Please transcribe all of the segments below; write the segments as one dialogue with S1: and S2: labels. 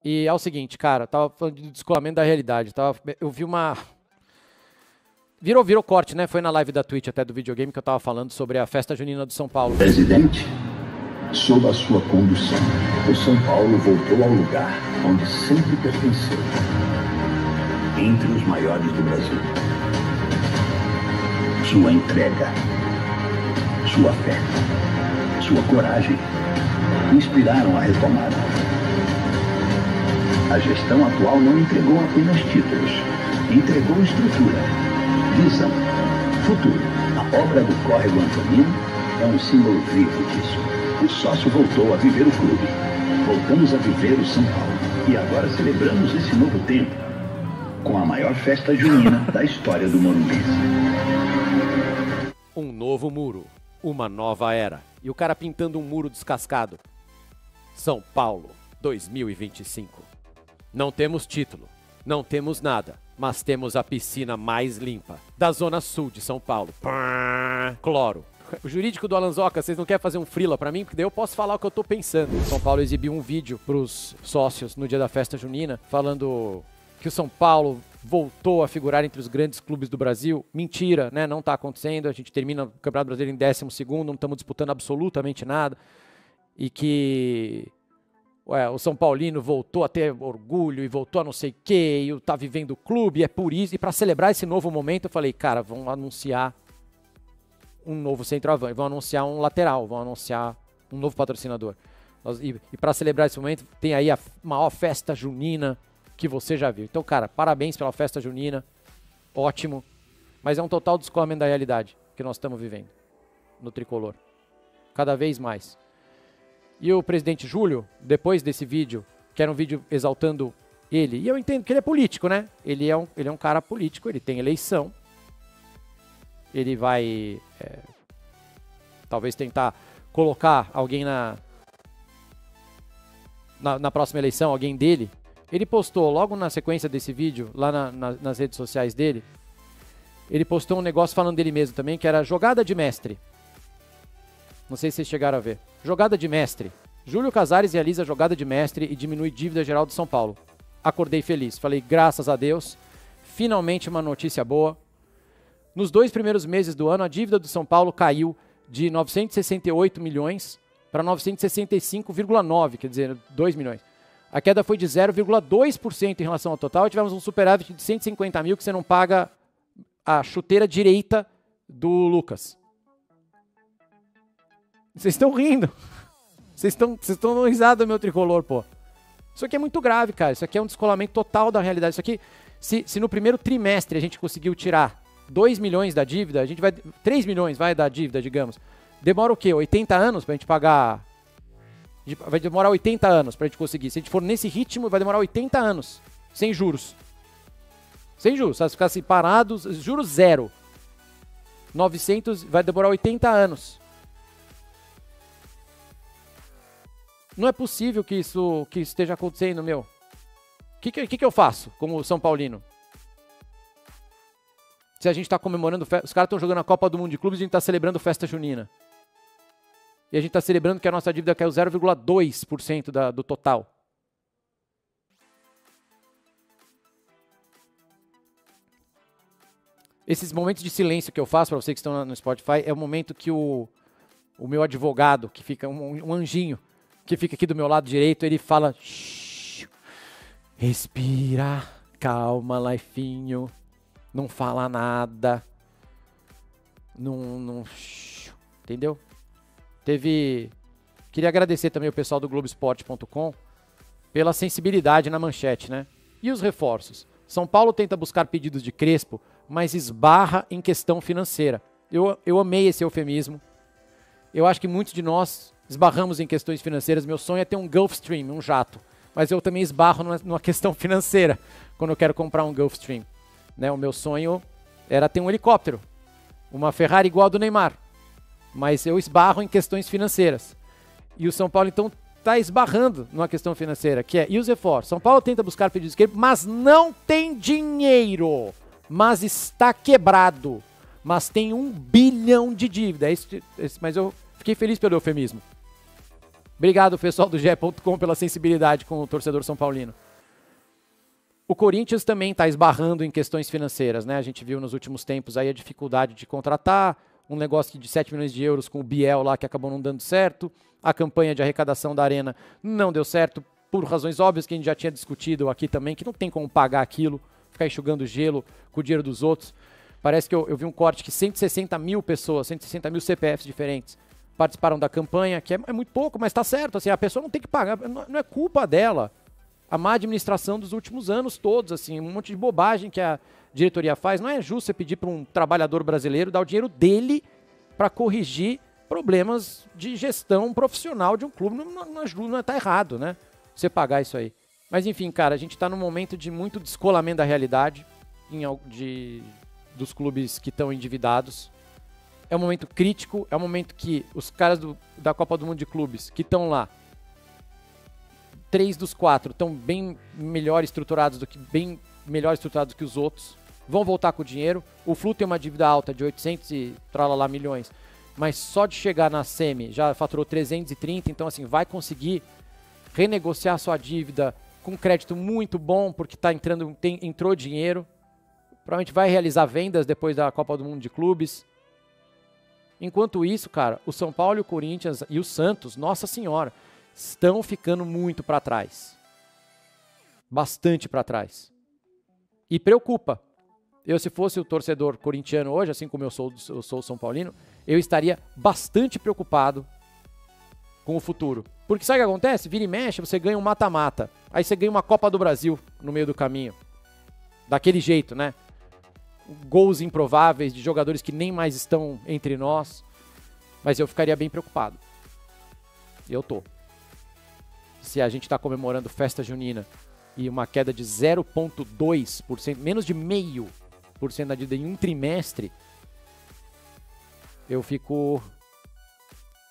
S1: E é o seguinte, cara, eu tava falando de descolamento da realidade. Eu vi uma... Virou corte, né? Foi na live da Twitch até do videogame que eu tava falando sobre a festa junina do São Paulo.
S2: Presidente, sob a sua condução, o São Paulo voltou ao lugar onde sempre pertenceu. Entre os maiores do Brasil. Sua entrega, sua fé, sua coragem inspiraram a retomada. A gestão atual não entregou apenas títulos, entregou estrutura, visão, futuro. A obra do Córrego Antonino é um símbolo vivo disso. O sócio voltou a viver o clube. Voltamos a viver o São Paulo. E agora celebramos esse novo tempo com a maior festa junina da história do Morumbi.
S1: Um novo muro, uma nova era. E o cara pintando um muro descascado. São Paulo, 2025. Não temos título, não temos nada, mas temos a piscina mais limpa da Zona Sul de São Paulo. Cloro. O jurídico do Alanzoca, vocês não querem fazer um freela pra mim? Porque daí eu posso falar o que eu tô pensando. São Paulo exibiu um vídeo pros sócios no dia da festa junina, falando que o São Paulo voltou a figurar entre os grandes clubes do Brasil. Mentira, né? Não tá acontecendo. A gente termina o Campeonato Brasileiro em 12º, não estamos disputando absolutamente nada. E que... o São Paulino voltou a ter orgulho e voltou a não sei o quê, e tá vivendo o clube, e é por isso. E para celebrar esse novo momento, eu falei, cara, vão anunciar um novo centroavante, vão anunciar um lateral, vão anunciar um novo patrocinador. E para celebrar esse momento, tem aí a maior festa junina que você já viu. Então, cara, parabéns pela festa junina, ótimo, mas é um total descolamento da realidade que nós estamos vivendo no Tricolor, cada vez mais. E o presidente Júlio, depois desse vídeo, que era um vídeo exaltando ele, e eu entendo que ele é político, né? Ele é um cara político, ele tem eleição, ele vai talvez tentar colocar alguém na próxima eleição, alguém dele. Ele postou logo na sequência desse vídeo, lá nas redes sociais dele, ele postou um negócio falando dele mesmo também, que era jogada de mestre. Não sei se vocês chegaram a ver. Jogada de mestre. Júlio Casares realiza jogada de mestre e diminui dívida geral de São Paulo. Acordei feliz. Falei, graças a Deus, finalmente uma notícia boa. Nos 2 primeiros meses do ano, a dívida do São Paulo caiu de 968 milhões para 965,9, quer dizer, 2 milhões. A queda foi de 0,2% em relação ao total e tivemos um superávit de 150 mil que você não paga a chuteira direita do Lucas. Vocês estão rindo. Vocês estão dando risada do meu tricolor, pô. Isso aqui é muito grave, cara. Isso aqui é um descolamento total da realidade. Isso aqui, se no primeiro trimestre a gente conseguiu tirar 2 milhões da dívida, a gente vai... 3 milhões vai da dívida, digamos. Demora o quê? 80 anos pra gente pagar... Vai demorar 80 anos pra gente conseguir. Se a gente for nesse ritmo, vai demorar 80 anos. Sem juros. Sem juros. Se ficar assim, parados, juros zero. 900, vai demorar 80 anos. Não é possível que isso esteja acontecendo, meu. O que eu faço como São Paulino? Se a gente está comemorando... Os caras estão jogando a Copa do Mundo de Clubes e a gente está celebrando festa junina. E a gente está celebrando que a nossa dívida caiu 0,2% do total. Esses momentos de silêncio que eu faço para vocês que estão no Spotify é o momento que o meu advogado, que fica um anjinho, que fica aqui do meu lado direito, ele fala: respira, calma, Laifinho, não fala nada, não, entendeu? Queria agradecer também o pessoal do Globoesporte.com pela sensibilidade na manchete, né? E os reforços? São Paulo tenta buscar pedidos de Crespo, mas esbarra em questão financeira. Eu amei esse eufemismo. Eu acho que muitos de nós esbarramos em questões financeiras. Meu sonho é ter um Gulfstream, um jato. Mas eu também esbarro numa questão financeira quando eu quero comprar um Gulfstream. Né? O meu sonho era ter um helicóptero, uma Ferrari igual a do Neymar. Mas eu esbarro em questões financeiras. E o São Paulo, então, está esbarrando numa questão financeira, que é, e os reforços? São Paulo tenta buscar pedidos de Crespo, mas não tem dinheiro. Mas está quebrado. Mas tem 1 bilhão de dívida. Mas eu fiquei feliz pelo eufemismo. Obrigado, pessoal do GE.com, pela sensibilidade com o torcedor São Paulino. O Corinthians também está esbarrando em questões financeiras, né? A gente viu nos últimos tempos aí a dificuldade de contratar, um negócio de 7 milhões de euros com o Biel lá que acabou não dando certo, a campanha de arrecadação da Arena não deu certo por razões óbvias que a gente já tinha discutido aqui também, que não tem como pagar aquilo, ficar enxugando gelo com o dinheiro dos outros. Parece que eu vi um corte que 160 mil pessoas, 160 mil CPFs diferentes participaram da campanha, que é muito pouco, mas está certo, assim, a pessoa não tem que pagar, não é culpa dela. A má administração dos últimos anos todos, assim, um monte de bobagem que a diretoria faz. Não é justo você pedir para um trabalhador brasileiro dar o dinheiro dele para corrigir problemas de gestão profissional de um clube. Não está errado, né? Você pagar isso aí. Mas enfim, cara, a gente está num momento de muito descolamento da realidade dos clubes que estão endividados. É um momento crítico, é um momento que os caras da Copa do Mundo de Clubes que estão lá, 3 dos 4 estão bem melhor estruturados do que os outros, vão voltar com o dinheiro. O Flu tem uma dívida alta de 800 e tralala milhões, mas só de chegar na semi já faturou 330, então assim, vai conseguir renegociar sua dívida com crédito muito bom, porque entrou dinheiro, provavelmente vai realizar vendas depois da Copa do Mundo de Clubes. Enquanto isso, cara, o São Paulo, o Corinthians e o Santos, nossa senhora, estão ficando muito para trás. Bastante para trás. E preocupa. Eu, se fosse o torcedor corintiano hoje, assim como eu sou o São Paulino, eu estaria bastante preocupado com o futuro. Porque sabe o que acontece? Vira e mexe, você ganha um mata-mata. Aí você ganha uma Copa do Brasil no meio do caminho. Daquele jeito, né? Gols improváveis de jogadores que nem mais estão entre nós. Mas eu ficaria bem preocupado. Eu tô. Se a gente está comemorando festa junina e uma queda de 0,2%, menos de 0,5% da dívida em um trimestre, eu fico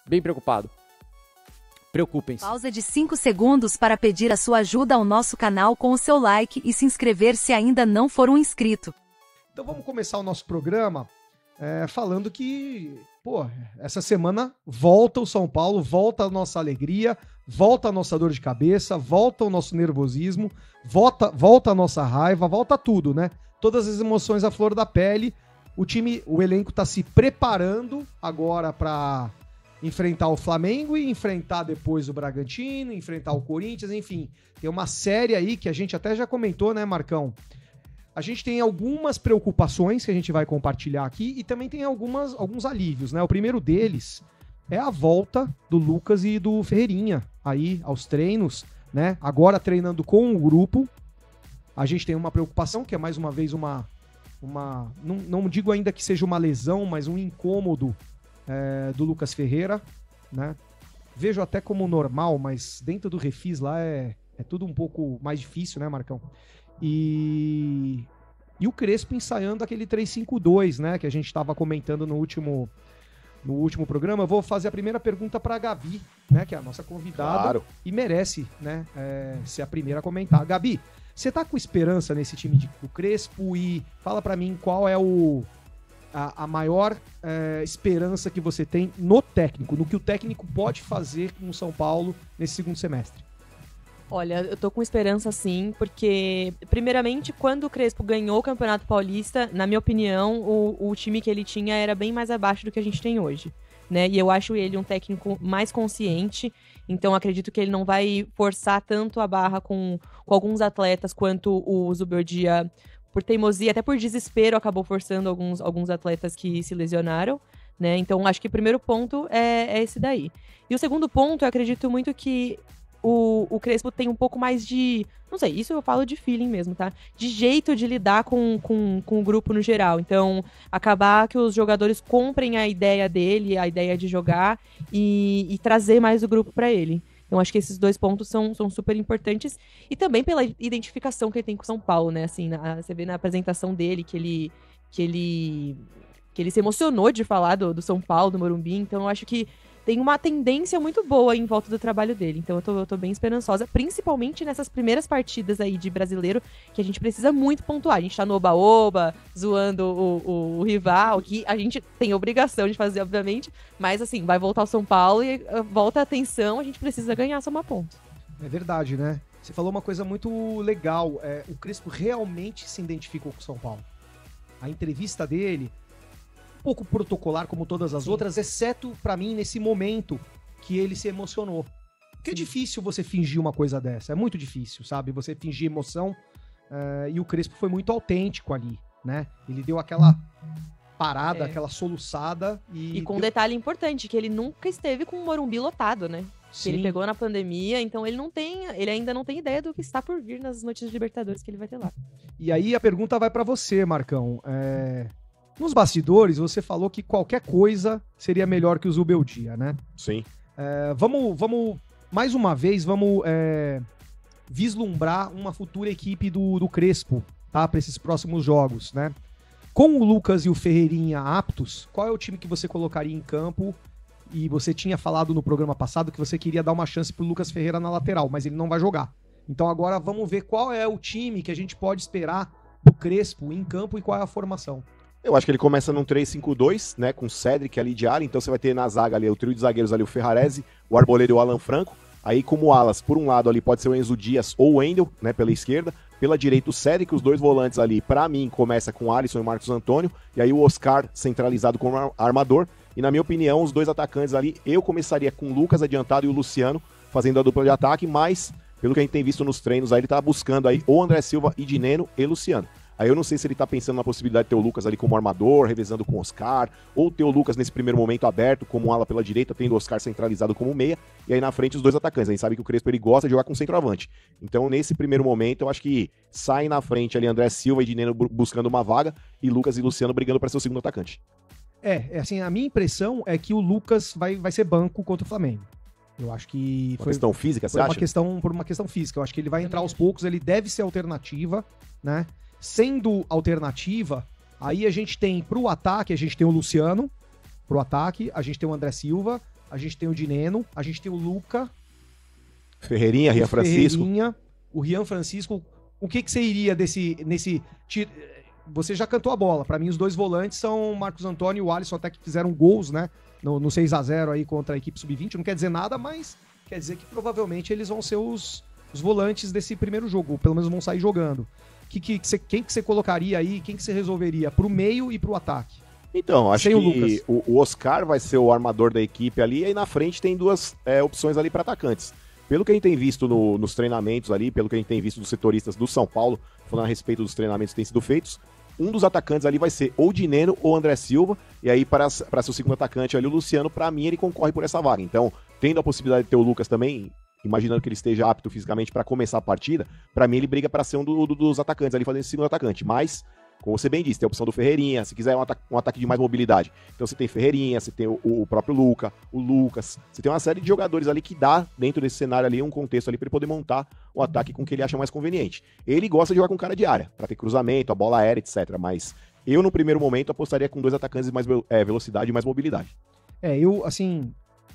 S1: bem preocupado. Preocupem-se.
S3: Pausa de 5 segundos para pedir a sua ajuda ao nosso canal com o seu like e se inscrever se ainda não for um inscrito.
S4: Então vamos começar o nosso programa falando que, essa semana volta o São Paulo, volta a nossa alegria, volta a nossa dor de cabeça, volta o nosso nervosismo, volta a nossa raiva, volta tudo, né? Todas as emoções à flor da pele. O elenco está se preparando agora para enfrentar o Flamengo e enfrentar depois o Bragantino, enfrentar o Corinthians, enfim. Tem uma série aí que a gente até já comentou, né, Marcão? A gente tem algumas preocupações que a gente vai compartilhar aqui e também tem alguns alívios, né? O primeiro deles é a volta do Lucas e do Ferreirinha aí aos treinos, né? Agora treinando com o grupo. A gente tem uma preocupação, que é mais uma vez não digo ainda que seja uma lesão, mas um incômodo do Lucas Ferreira, né? Vejo até como normal, mas dentro do refis lá é tudo um pouco mais difícil, né, Marcão? E o Crespo ensaiando aquele 3-5-2, né, que a gente estava comentando no último programa. Eu vou fazer a primeira pergunta para a Gabi, né, que é a nossa convidada. Claro. E merece, né, ser a primeira a comentar. Gabi, você tá com esperança nesse time do Crespo? E fala para mim qual é a maior esperança que você tem no técnico, no que o técnico pode fazer com o São Paulo nesse segundo semestre.
S5: Olha, eu tô com esperança sim, porque, primeiramente, quando o Crespo ganhou o Campeonato Paulista, na minha opinião, o time que ele tinha era bem mais abaixo do que a gente tem hoje, né? E eu acho ele um técnico mais consciente, então acredito que ele não vai forçar tanto a barra com alguns atletas quanto o Zubeldia, por teimosia, até por desespero, acabou forçando alguns atletas que se lesionaram, né? Então, acho que o primeiro ponto é esse daí. E o segundo ponto, eu acredito muito que o Crespo tem um pouco mais de... Não sei, isso eu falo de feeling mesmo, tá? De jeito de lidar com o grupo no geral. Então, acabar que os jogadores comprem a ideia dele, a ideia de jogar e trazer mais o grupo pra ele. Então, acho que esses dois pontos são super importantes. E também pela identificação que ele tem com o São Paulo, né? Assim, você vê na apresentação dele que ele se emocionou de falar do São Paulo, do Morumbi. Então, eu acho que tem uma tendência muito boa em volta do trabalho dele. Então eu tô bem esperançosa, principalmente nessas primeiras partidas aí de brasileiro, que a gente precisa muito pontuar. A gente tá no oba-oba, zoando o rival, que a gente tem obrigação de fazer, obviamente, mas assim, vai voltar o São Paulo e volta a atenção, a gente precisa ganhar, somar pontos.
S4: É verdade, né? Você falou uma coisa muito legal, o Crespo realmente se identificou com o São Paulo. A entrevista dele, um pouco protocolar como todas as outras, exceto pra mim nesse momento que ele se emocionou. Porque é difícil você fingir uma coisa dessa, é muito difícil, sabe? Você fingir emoção, e o Crespo foi muito autêntico ali, né? Ele deu aquela parada, aquela soluçada
S5: e com um detalhe importante, que ele nunca esteve com o Morumbi lotado, né? Que ele pegou na pandemia, então ele ainda não tem ideia do que está por vir nas noites de Libertadores que ele vai ter lá.
S4: E aí a pergunta vai pra você, Marcão. Nos bastidores, você falou que qualquer coisa seria melhor que o Zubeldia, né?
S6: Sim.
S4: Vamos mais uma vez, vislumbrar uma futura equipe do Crespo, tá? Para esses próximos jogos, né? Com o Lucas e o Ferreirinha aptos, qual é o time que você colocaria em campo? E você tinha falado no programa passado que você queria dar uma chance pro Lucas Ferreira na lateral, mas ele não vai jogar. Então agora vamos ver qual é o time que a gente pode esperar do Crespo em campo e qual é a formação.
S6: Eu acho que ele começa num 3-5-2, né, com o Cedric ali de área, então você vai ter na zaga ali o trio de zagueiros ali, o Ferrarese, o Arboleda e o Alan Franco. Aí como alas, por um lado ali pode ser o Enzo Dias ou o Wendel, né, pela esquerda. Pela direita o Cedric, os dois volantes ali, pra mim, começa com o Alisson e o Marcos Antônio. E aí o Oscar centralizado como armador. E na minha opinião, os dois atacantes ali, eu começaria com o Lucas adiantado e o Luciano fazendo a dupla de ataque, mas pelo que a gente tem visto nos treinos aí, ele tá buscando aí ou André Silva, Edineno e Luciano. Aí eu não sei se ele tá pensando na possibilidade de ter o Lucas ali como armador, revezando com o Oscar, ou ter o Lucas nesse primeiro momento aberto como um ala pela direita, tendo o Oscar centralizado como meia, e aí na frente os dois atacantes. A gente sabe que o Crespo ele gosta de jogar com centroavante. Então nesse primeiro momento eu acho que sai na frente ali André Silva e Edineno buscando uma vaga, e Lucas e Luciano brigando para ser o segundo atacante.
S4: Assim, a minha impressão é que o Lucas vai ser banco contra o Flamengo. Eu acho que
S6: foi questão física, você acha?
S4: Por uma questão física. Eu acho que ele vai entrar aos poucos, ele deve ser alternativa, né? Sendo alternativa, aí a gente tem pro ataque, a gente tem o Luciano, pro ataque, a gente tem o André Silva, a gente tem o Dineno, a gente tem o Luca.
S6: Ferreirinha, Rian Francisco.
S4: O Rian Francisco. O que você iria nesse... Você já cantou a bola. Pra mim, os dois volantes são o Marcos Antônio e o Alisson, até que fizeram gols, né? No 6-0 aí contra a equipe sub-20. Não quer dizer nada, mas quer dizer que provavelmente eles vão ser os volantes desse primeiro jogo. Ou pelo menos vão sair jogando. Quem que você colocaria aí? Quem que você resolveria? Pro meio e pro ataque?
S6: Então, acho que o Oscar vai ser o armador da equipe ali. E aí na frente tem duas opções ali para atacantes. Pelo que a gente tem visto nos treinamentos ali, pelo que a gente tem visto dos setoristas do São Paulo, falando a respeito dos treinamentos que têm sido feitos, um dos atacantes ali vai ser ou Dineno ou André Silva, e aí para ser o segundo atacante ali, o Luciano, para mim, ele concorre por essa vaga. Então, tendo a possibilidade de ter o Lucas também, imaginando que ele esteja apto fisicamente para começar a partida, para mim ele briga para ser um dos atacantes ali, fazendo esse segundo atacante. Mas, como você bem disse, tem a opção do Ferreirinha, se quiser um ataque de mais mobilidade. Então você tem Ferreirinha, você tem o próprio Luca, o Lucas, você tem uma série de jogadores ali que dá, dentro desse cenário ali, um contexto ali para ele poder montar o ataque com o que ele acha mais conveniente. Ele gosta de jogar com cara de área, para ter cruzamento, a bola aérea, etc. Mas eu, no primeiro momento, apostaria com dois atacantes de mais velocidade e mais mobilidade.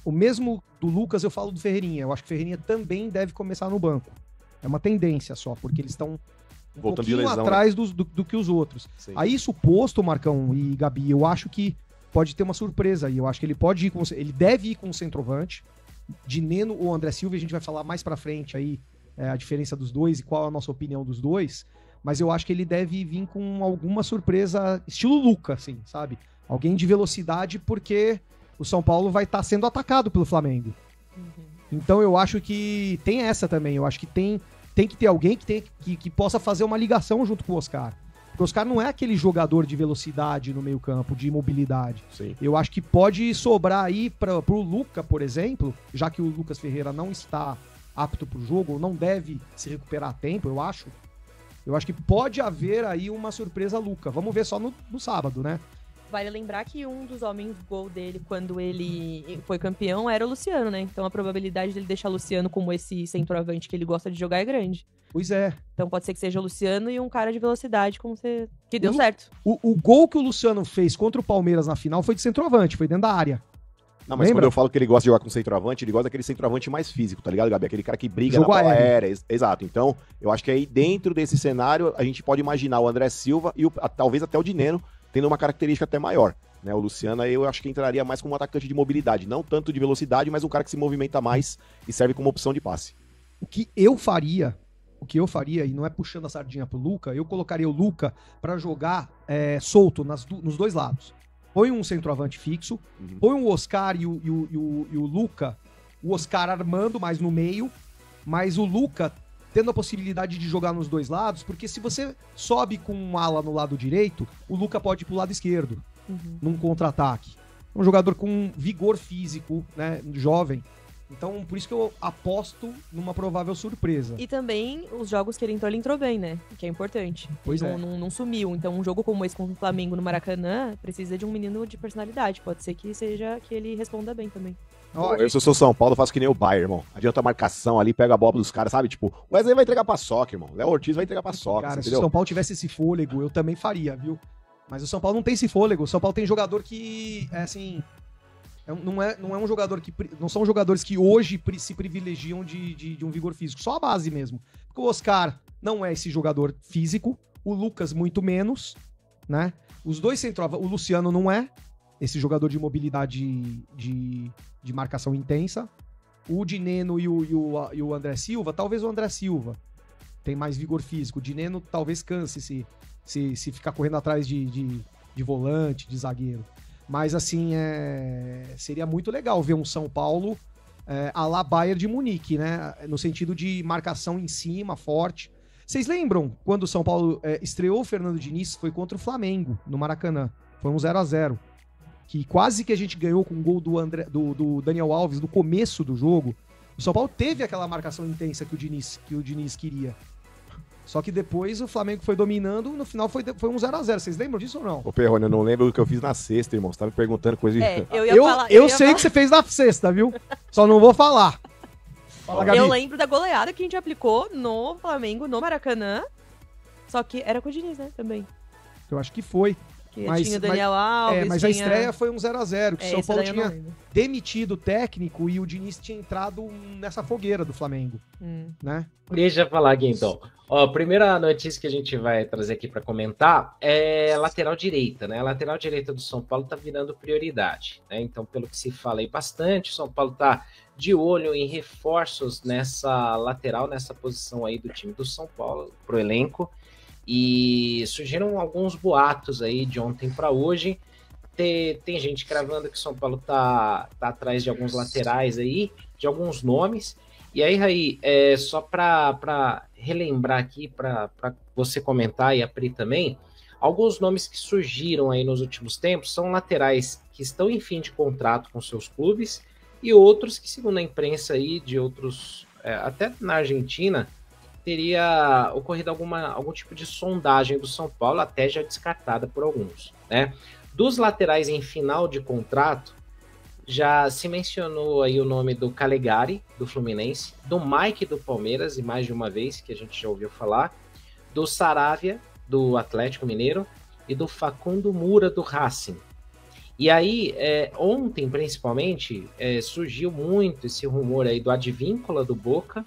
S4: O mesmo do Lucas eu falo do Ferreirinha. Eu acho que o Ferreirinha também deve começar no banco. É uma tendência só, porque eles estão
S6: voltando de lesão,
S4: atrás do que os outros.
S6: Sim.
S4: Aí isso posto, Marcão e Gabi, eu acho que pode ter uma surpresa aí. Eu acho que ele deve ir com o centroavante, Dineno ou André Silva, a gente vai falar mais pra frente aí a diferença dos dois e qual é a nossa opinião dos dois, mas eu acho que ele deve vir com alguma surpresa, estilo Luca, assim, sabe? Alguém de velocidade, porque o São Paulo vai estar sendo atacado pelo Flamengo. Então eu acho que tem essa também, eu acho que tem que ter alguém que possa fazer uma ligação junto com o Oscar. Porque o Oscar não é aquele jogador de velocidade no meio campo, de mobilidade.
S6: Sim. Eu
S4: acho que pode sobrar aí pro Luca, por exemplo, já que o Lucas Ferreira não está apto pro jogo, ou não deve se recuperar a tempo, eu acho. Eu acho que pode haver aí uma surpresa Luca. Vamos ver só no sábado, né?
S5: Vale lembrar que um dos homens gol dele, quando ele foi campeão, era o Luciano, né? Então a probabilidade dele deixar o Luciano como esse centroavante que ele gosta de jogar é grande.
S4: Pois é.
S5: Então pode ser que seja o Luciano e um cara de velocidade, como você... que deu certo.
S4: O gol que o Luciano fez contra o Palmeiras na final foi de centroavante, foi dentro da área.
S6: Não, mas
S4: Lembra?
S6: quando eu falo que ele gosta de jogar com centroavante, ele gosta daquele centroavante mais físico, tá ligado, Gabi? Aquele cara que briga
S4: Jogo
S6: na bola
S4: aéreo.
S6: aérea. Exato. Então, eu acho que aí dentro desse cenário, a gente pode imaginar o André Silva e talvez até o Dineno tendo uma característica até maior. Né? O Luciano aí eu acho que entraria mais como um atacante de mobilidade, não tanto de velocidade, mas um cara que se movimenta mais e serve como opção de passe.
S4: O que eu faria, e não é puxando a sardinha pro Luca, eu colocaria o Luca pra jogar solto nos dois lados. Põe um centroavante fixo, põe o Oscar e o Luca, o Oscar armando mais no meio, mas o Luca tendo a possibilidade de jogar nos dois lados, porque se você sobe com um ala no lado direito, o Luca pode ir pro lado esquerdo, num contra-ataque. Um jogador com vigor físico, né, jovem. Então, por isso que eu aposto numa provável surpresa.
S5: E também, os jogos que ele entrou bem, né? Que é importante.
S4: Pois
S5: ele
S4: é.
S5: não sumiu. Então, um jogo como esse contra o Flamengo no Maracanã precisa de um menino de personalidade. Pode ser que ele responda bem também.
S6: Eu, se eu sou São Paulo, faço que nem o Bayern, irmão. Adianta a marcação ali, pega a bola dos caras, sabe? Tipo, o Wesley vai entregar pra Soca, irmão. Léo Ortiz vai entregar pra Soca,
S4: Cara, se o
S6: entendeu?
S4: São Paulo tivesse esse fôlego, eu também faria, viu? Mas o São Paulo não tem esse fôlego. O São Paulo tem jogador que, assim... Não é um jogador que... Não são jogadores que hoje se privilegiam de um vigor físico. Só a base mesmo. Porque o Oscar não é esse jogador físico. O Lucas, muito menos, né? Os dois centroavantes... O Luciano não é esse jogador de mobilidade de marcação intensa. O Dineno e o André Silva, talvez o André Silva tem mais vigor físico. O Dineno talvez canse se ficar correndo atrás de volante, de zagueiro. Mas, assim, seria muito legal ver um São Paulo à la Bayern de Munique, né? No sentido de marcação em cima, forte. Vocês lembram quando o São Paulo estreou o Fernando Diniz? Foi contra o Flamengo, no Maracanã. Foi um 0-0. Que quase que a gente ganhou com o gol do Daniel Alves no começo do jogo. O São Paulo teve aquela marcação intensa que o Diniz queria. Só que depois o Flamengo foi dominando, no final foi um 0-0. Vocês lembram disso ou não?
S6: Ô, Perrone, eu não lembro do que eu fiz na sexta, irmão. Você tá me perguntando coisa de...
S4: Eu sei o que você fez na sexta, viu? Só não vou falar. Fala, Gabi.
S5: Eu lembro da goleada que a gente aplicou no Flamengo, no Maracanã. Só que era com o Diniz, né? Também.
S4: Eu acho que foi.
S5: Tinha o Daniel Alves.
S4: Mas a estreia foi um 0-0, que o São Paulo
S5: daí eu não
S4: tinha
S5: lembro.
S4: demitido o técnico e o Diniz tinha entrado nessa fogueira do Flamengo, né?
S7: Deixa eu falar aqui, então. Ó, a primeira notícia que a gente vai trazer aqui para comentar é lateral direita, né? A lateral direita do São Paulo tá virando prioridade, né? Então, pelo que se fala aí bastante, o São Paulo tá de olho em reforços nessa lateral, nessa posição aí do time do São Paulo, pro elenco. E surgiram alguns boatos aí de ontem para hoje. Tem gente cravando que o São Paulo tá atrás de alguns laterais aí, de alguns nomes. E aí, Raí, só para relembrar aqui, para você comentar e a Pri também, alguns nomes que surgiram aí nos últimos tempos são laterais que estão em fim de contrato com seus clubes e outros que, segundo a imprensa aí de outros, até na Argentina, teria ocorrido algum tipo de sondagem do São Paulo, até já descartada por alguns, né? Dos laterais em final de contrato, já se mencionou aí o nome do Calegari, do Fluminense, do Mike, do Palmeiras, e mais de uma vez, que a gente já ouviu falar, do Saravia, do Atlético Mineiro, e do Facundo Mura, do Racing. E aí, ontem, principalmente, surgiu muito esse rumor aí do Advíncula, do Boca,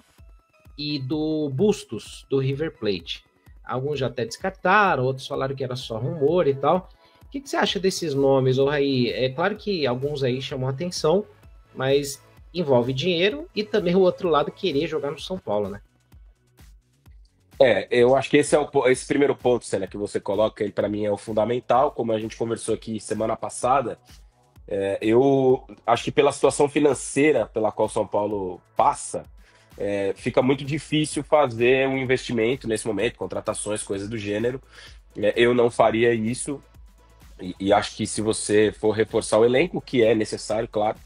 S7: e do Bustos, do River Plate. Alguns já até descartaram, outros falaram que era só rumor e tal. O que você acha desses nomes, ô Raí? É claro que alguns aí chamam a atenção, mas envolve dinheiro e também o outro lado querer jogar no São Paulo, né?
S8: Eu acho que esse primeiro ponto, Célia, que você coloca aí, para mim é o fundamental, como a gente conversou aqui semana passada. Eu acho que pela situação financeira pela qual o São Paulo passa, fica muito difícil fazer um investimento nesse momento, contratações, coisas do gênero. Eu não faria isso, e acho que se você for reforçar o elenco, que é necessário, claro,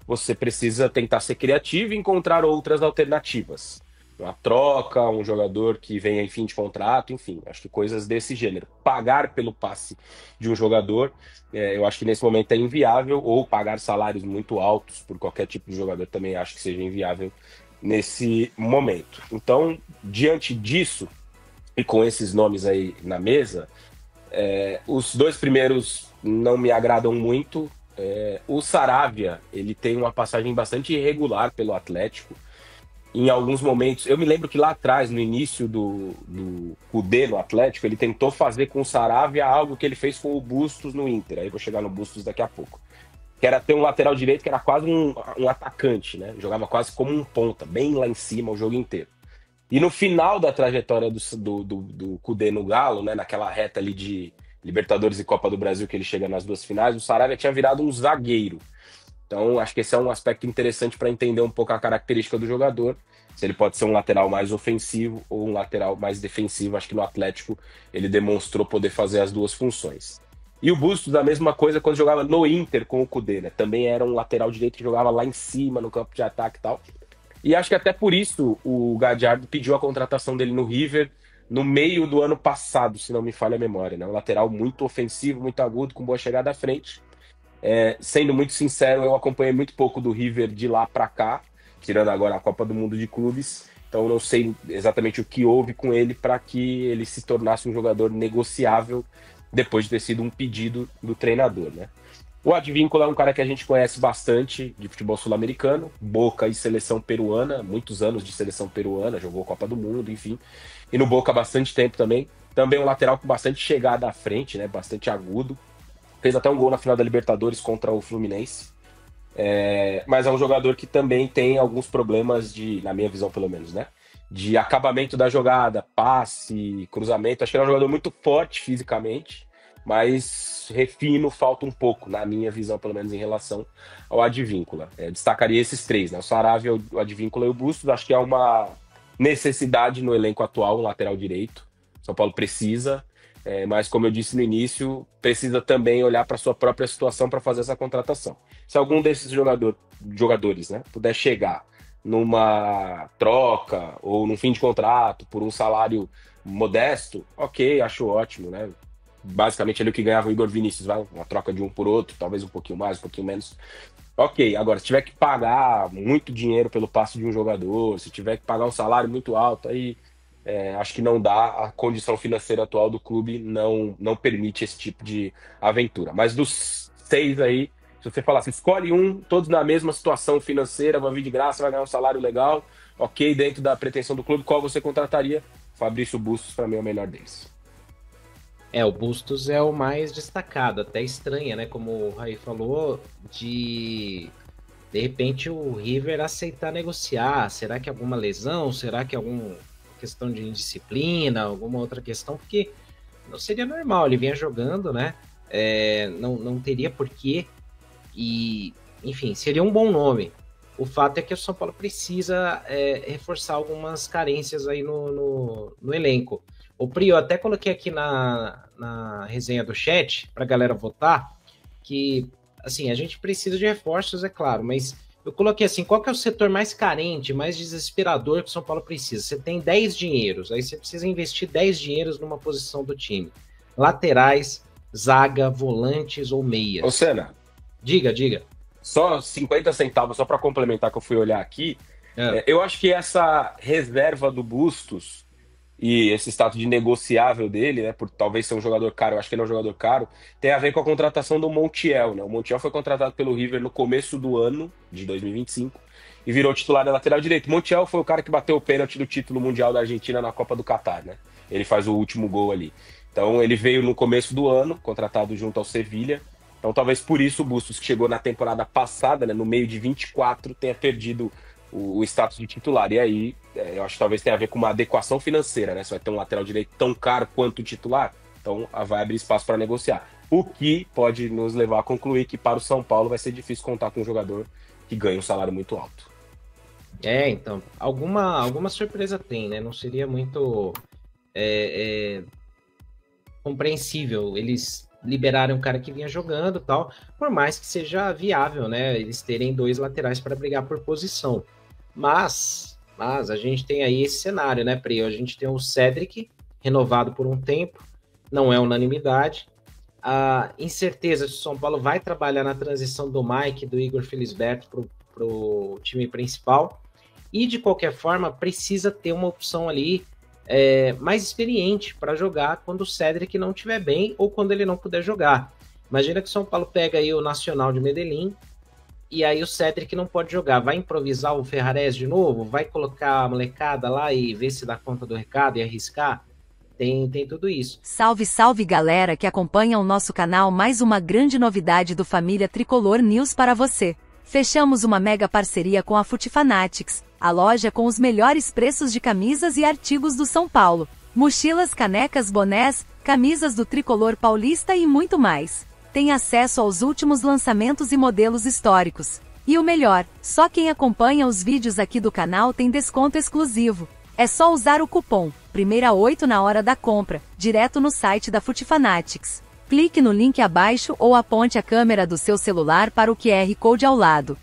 S8: você precisa tentar ser criativo e encontrar outras alternativas. Uma troca, um jogador que venha em fim de contrato, enfim, acho que coisas desse gênero. Pagar pelo passe de um jogador, eu acho que nesse momento é inviável, ou pagar salários muito altos por qualquer tipo de jogador também acho que seja inviável nesse momento. Então, diante disso, e com esses nomes aí na mesa, os dois primeiros não me agradam muito. O Saravia, ele tem uma passagem bastante irregular pelo Atlético. Em alguns momentos, eu me lembro que lá atrás, no início do Kudê no Atlético, ele tentou fazer com o Saravia algo que ele fez com o Bustos no Inter. Aí vou chegar no Bustos daqui a pouco. Que era ter um lateral direito que era quase um atacante, né? Jogava quase como um ponta, bem lá em cima o jogo inteiro. E no final da trajetória do Kudê no Galo, né? Naquela reta ali de Libertadores e Copa do Brasil, que ele chega nas duas finais, o Saravia tinha virado um zagueiro. Então, acho que esse é um aspecto interessante para entender um pouco a característica do jogador. Se ele pode ser um lateral mais ofensivo ou um lateral mais defensivo. Acho que no Atlético ele demonstrou poder fazer as duas funções. E o Bustos, a mesma coisa quando jogava no Inter com o Kudê, né? Também era um lateral direito que jogava lá em cima, no campo de ataque e tal. E acho que até por isso o Gadiardo pediu a contratação dele no River no meio do ano passado, se não me falha a memória, né? Um lateral muito ofensivo, muito agudo, com boa chegada à frente. Sendo muito sincero, eu acompanhei muito pouco do River de lá para cá, tirando agora a Copa do Mundo de Clubes, então não sei exatamente o que houve com ele para que ele se tornasse um jogador negociável depois de ter sido um pedido do treinador, né? O Advíncula é um cara que a gente conhece bastante de futebol sul-americano, Boca e seleção peruana, muitos anos de seleção peruana, jogou Copa do Mundo, enfim, e no Boca há bastante tempo também um lateral com bastante chegada à frente, né? Bastante agudo. Fez até um gol na final da Libertadores contra o Fluminense. Mas é um jogador que também tem alguns problemas na minha visão pelo menos, né? De acabamento da jogada, passe, cruzamento. Acho que ele é um jogador muito forte fisicamente, mas refino falta um pouco, na minha visão pelo menos, em relação ao Advíncula. Destacaria esses três, né? O Saravia, o Advíncula e o Bustos. Acho que é uma necessidade no elenco atual, um lateral direito. São Paulo precisa. Mas, como eu disse no início, precisa também olhar para a sua própria situação para fazer essa contratação. Se algum desses jogadores, né, puder chegar numa troca ou num fim de contrato por um salário modesto, ok, acho ótimo, né? Basicamente, ele é o que ganhava o Igor Vinícius, vai, uma troca de um por outro, talvez um pouquinho mais, um pouquinho menos. Ok, agora, se tiver que pagar muito dinheiro pelo passe de um jogador, se tiver que pagar um salário muito alto, aí... acho que não dá, a condição financeira atual do clube não permite esse tipo de aventura. Mas dos 6 aí, se você falasse, escolhe um, todos na mesma situação financeira, vai vir de graça, vai ganhar um salário legal, ok, dentro da pretensão do clube, qual você contrataria? Fabrício Bustos, para mim, é o melhor deles.
S7: O Bustos é o mais destacado, até estranha, né? Como o Raí falou, de repente o River aceitar negociar. Será que alguma lesão? Será que alguma questão de indisciplina, alguma outra questão? Porque não seria normal, ele vinha jogando, né? Não teria porquê. E, enfim, seria um bom nome. O fato é que o São Paulo precisa reforçar algumas carências aí no elenco. O Pri, eu até coloquei aqui na resenha do chat para a galera votar que, assim, a gente precisa de reforços, é claro, mas eu coloquei assim, qual que é o setor mais carente, mais desesperador que o São Paulo precisa? Você tem 10 dinheiros, aí você precisa investir 10 dinheiros numa posição do time. Laterais, zaga, volantes ou meias.
S8: Ô, Senna.
S7: Diga.
S8: Só 50 centavos, só para complementar, que eu fui olhar aqui. Eu acho que essa reserva do Bustos e esse status de negociável dele, né, por talvez ser um jogador caro, eu acho que ele é um jogador caro, tem a ver com a contratação do Montiel, né? O Montiel foi contratado pelo River no começo do ano de 2025 e virou titular da lateral direito. O Montiel foi o cara que bateu o pênalti do título mundial da Argentina na Copa do Catar, né? Ele faz o último gol ali. Então ele veio no começo do ano, contratado junto ao Sevilha. Então talvez por isso o Bustos, que chegou na temporada passada, né, no meio de 24, tenha perdido o status de titular. E aí, eu acho que talvez tenha a ver com uma adequação financeira, né? Você vai ter um lateral direito tão caro quanto o titular, então vai abrir espaço para negociar. O que pode nos levar a concluir que para o São Paulo vai ser difícil contar com um jogador que ganha um salário muito alto.
S7: Então, alguma surpresa tem, né? Não seria muito compreensível eles liberarem um cara que vinha jogando e tal, por mais que seja viável, né? Eles terem 2 laterais para brigar por posição. Mas a gente tem aí esse cenário, né, Pri? A gente tem o Cédric, renovado por um tempo, não é unanimidade. A incerteza se o São Paulo vai trabalhar na transição do Mike, do Igor Felisberto para o time principal. E, de qualquer forma, precisa ter uma opção ali mais experiente para jogar quando o Cédric não estiver bem ou quando ele não puder jogar. Imagina que o São Paulo pega aí o Nacional de Medellín, e aí o Cedric não pode jogar. Vai improvisar o Ferrares de novo? Vai colocar a molecada lá e ver se dá conta do recado e arriscar? Tem tudo isso.
S3: Salve, salve galera que acompanha o nosso canal, mais uma grande novidade do Família Tricolor News para você. Fechamos uma mega parceria com a Futifanatics, a loja com os melhores preços de camisas e artigos do São Paulo. Mochilas, canecas, bonés, camisas do Tricolor Paulista e muito mais. Tem acesso aos últimos lançamentos e modelos históricos. E o melhor, só quem acompanha os vídeos aqui do canal tem desconto exclusivo. É só usar o cupom Primeira8 na hora da compra, direto no site da Futifanatics. Clique no link abaixo ou aponte a câmera do seu celular para o QR Code ao lado.